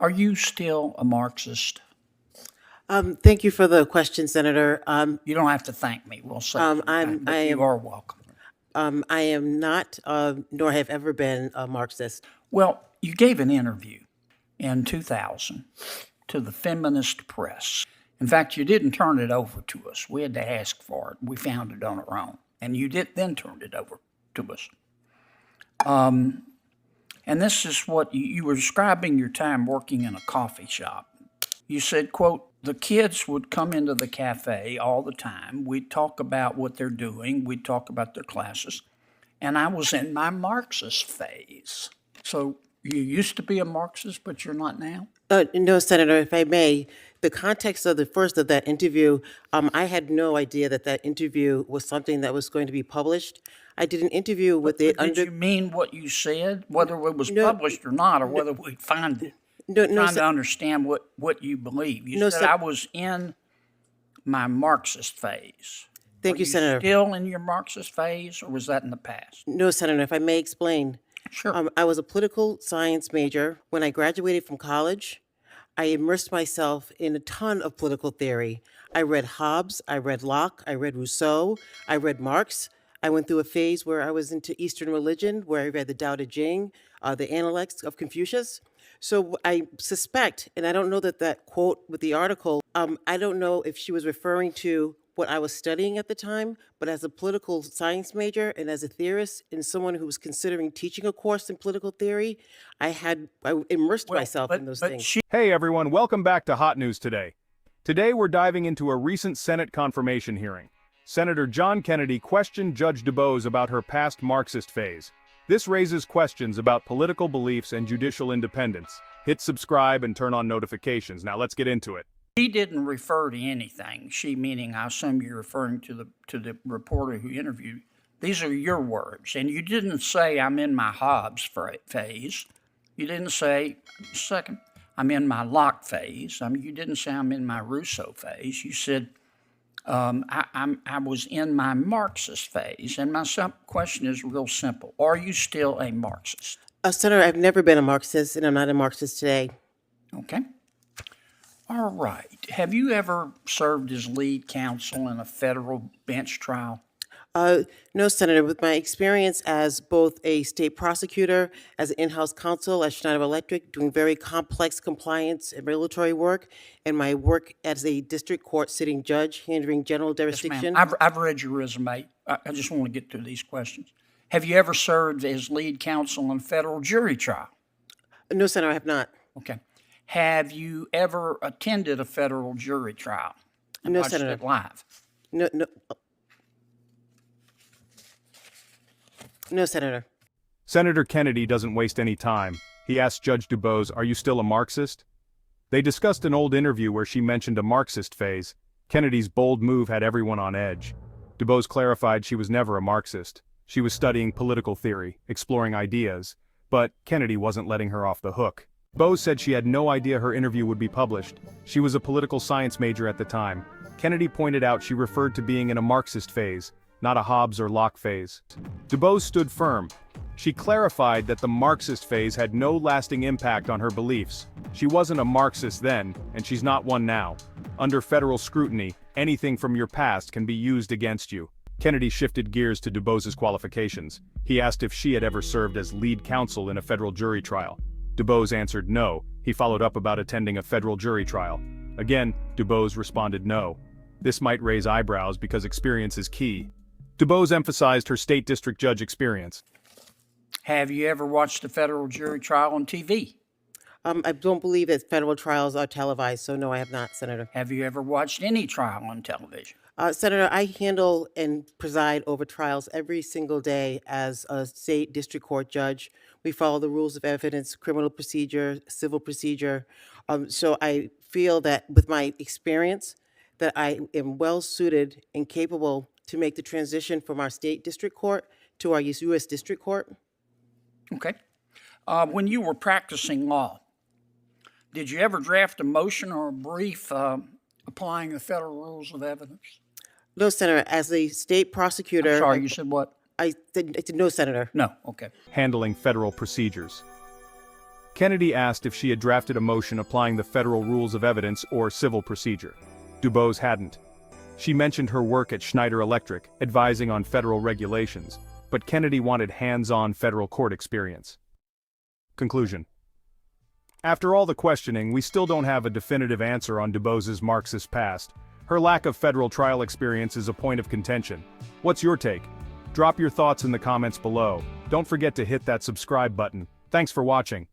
Are you still a Marxist? Thank you for the question, Senator. You don't have to thank me. We'll say I'm, sometime, I but you am, are welcome. I am not, nor have ever been a Marxist. Well, you gave an interview in 2000 to the feminist press. In fact, you didn't turn it over to us. We had to ask for it. We found it on our own, and you did then turn it over to us. And this is what you were describing your time working in a coffee shop. You said, quote, the kids would come into the cafe all the time. We'd talk about what they're doing. We'd talk about their classes. And I was in my Marxist phase. So you used to be a Marxist, but you're not now? No, Senator, if I may, the context of the first of that interview, I had no idea that that interview was something that was going to be published. I did an interview with it Did you mean what you said, whether it was published or not, or whether we'd find it? Trying to understand what you believe. You said I was in my Marxist phase. Thank you, Senator. Still in your Marxist phase, or was that in the past? No, Senator, if I may explain. Sure. I was a political science major. When I graduated from college, I immersed myself in a ton of political theory. I read Hobbes, I read Locke, I read Rousseau, I read Marx. I went through a phase where I was into Eastern religion, where I read the Tao Te Ching, the Analects of Confucius. So I suspect, and I don't know that that quote with the article, I don't know if she was referring to what I was studying at the time, but as a political science major and as a theorist and someone who was considering teaching a course in political theory, I immersed myself in those things. Hey everyone, welcome back to Hot News Today. Today we're diving into a recent Senate confirmation hearing. Senator John Kennedy questioned Judge DuBose about her past Marxist phase. This raises questions about political beliefs and judicial independence. Hit subscribe and turn on notifications. Now let's get into it. She didn't refer to anything. She, meaning I assume you're referring to the reporter who interviewed. These are your words, and you didn't say I'm in my Hobbes phase. You didn't say, second, I'm in my Locke phase. You didn't say I'm in my Rousseau phase. You said I was in my Marxist phase, and my question is real simple. Are you still a Marxist? Senator, I've never been a Marxist, and I'm not a Marxist today. Okay. All right. Have you ever served as lead counsel in a federal bench trial? No, Senator. With my experience as both a state prosecutor, as an in-house counsel at Schneider Electric, doing very complex compliance and regulatory work, and my work as a district court sitting judge, handling general jurisdiction. Yes, ma'am. I've read your resume. I just want to get through these questions. Have you ever served as lead counsel in a federal jury trial? No, Senator, I have not. Okay. Have you ever attended a federal jury trial? No, watched Senator. It live? No, Senator. Senator Kennedy doesn't waste any time. He asked Judge DuBose, are you still a Marxist? They discussed an old interview where she mentioned a Marxist phase. Kennedy's bold move had everyone on edge. DuBose clarified she was never a Marxist. She was studying political theory, exploring ideas, but Kennedy wasn't letting her off the hook. DuBose said she had no idea her interview would be published. She was a political science major at the time. Kennedy pointed out she referred to being in a Marxist phase, not a Hobbes or Locke phase. DuBose stood firm. She clarified that the Marxist phase had no lasting impact on her beliefs. She wasn't a Marxist then, and she's not one now. Under federal scrutiny, anything from your past can be used against you. Kennedy shifted gears to DuBose's qualifications. He asked if she had ever served as lead counsel in a federal jury trial. DuBose answered no. He followed up about attending a federal jury trial. Again, DuBose responded no. This might raise eyebrows because experience is key. DuBose emphasized her state district judge experience. Have you ever watched a federal jury trial on TV? I don't believe that federal trials are televised, so no, I have not, Senator. Have you ever watched any trial on television? Senator, I handle and preside over trials every single day as a state district court judge. We follow the rules of evidence, criminal procedure, civil procedure. So I feel that with my experience, that I am well suited and capable to make the transition from our state district court to our U.S. district court. Okay. When you were practicing law, did you ever draft a motion or a brief applying the federal rules of evidence? No, Senator. As a state prosecutor... I'm sorry, you said what? I said no, Senator. No, okay. Handling federal procedures. Kennedy asked if she had drafted a motion applying the federal rules of evidence or civil procedure. DuBose hadn't. She mentioned her work at Schneider Electric, advising on federal regulations, but Kennedy wanted hands-on federal court experience. Conclusion. After all the questioning, we still don't have a definitive answer on DuBose's Marxist past. Her lack of federal trial experience is a point of contention. What's your take? Drop your thoughts in the comments below. Don't forget to hit that subscribe button. Thanks for watching.